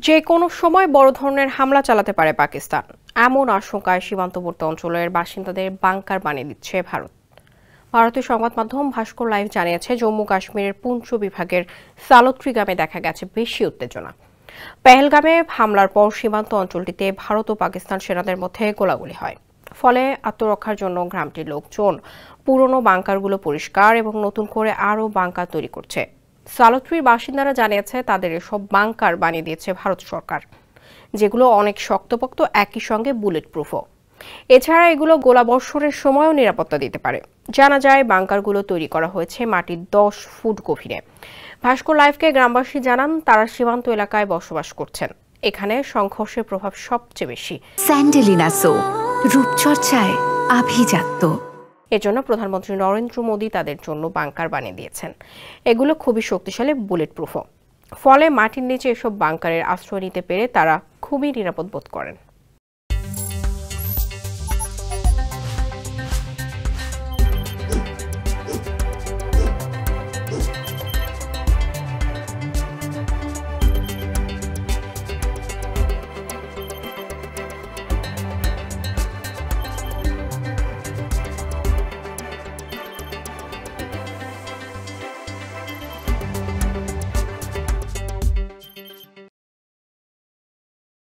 যে কোনো সময় বড় ধরনের হামলা চালাতে পারে পাকিস্তান, এমন আশঙ্কায় সীমান্তবর্তী অঞ্চলের বাসিন্দাদের বাংকার বানিয়ে দিচ্ছে ভারত। ভারতীয় সংবাদ মাধ্যম ভাস্কর লাইভ জানিয়েছে, জম্মু কাশ্মীরের পুঞ্চ বিভাগের সালত্রি গ্রামে দেখা গেছে বেশি উত্তেজনা। পেহেলগামে হামলার পর সীমান্ত অঞ্চলটিতে ভারত ও পাকিস্তান সেনাদের মধ্যে গোলাগুলি হয়। ফলে আত্মরক্ষার জন্য গ্রামটির লোকজন পুরনো বাংকারগুলো পরিষ্কার এবং নতুন করে আরও বাংকার তৈরি করছে। সালত্রির বাসিন্দারা জানিয়েছে, তাদের এসব বাংকার বানিয়ে দিয়েছে ভারত সরকার, যেগুলো অনেক শক্তপোক্ত, একই সঙ্গে বুলেট প্রুফও। এছাড়া এগুলো গোলাবর্ষণের সময়ও নিরাপত্তা দিতে পারে। জানা যায়, বাংকারগুলো তৈরি করা হয়েছে মাটির 10 ফুট গভীরে। ভাস্কর লাইভকে গ্রামবাসী জানান, তারা সীমান্ত এলাকায় বসবাস করছেন। এখানে সংঘর্ষের প্রভাব সবচেয়ে বেশি। স্যান্ডেলিনা সো, রূপচর্চায় আভিজাত্য। এজন্য প্রধানমন্ত্রী নরেন্দ্র মোদী তাদের জন্য বাংকার বানিয়ে দিয়েছেন। এগুলো খুবই শক্তিশালী, বুলেট প্রুফও। ফলে মাটির নিচে এসব বাংকারের আশ্রয় নিতে পেরে তারা খুবই নিরাপদ বোধ করেন।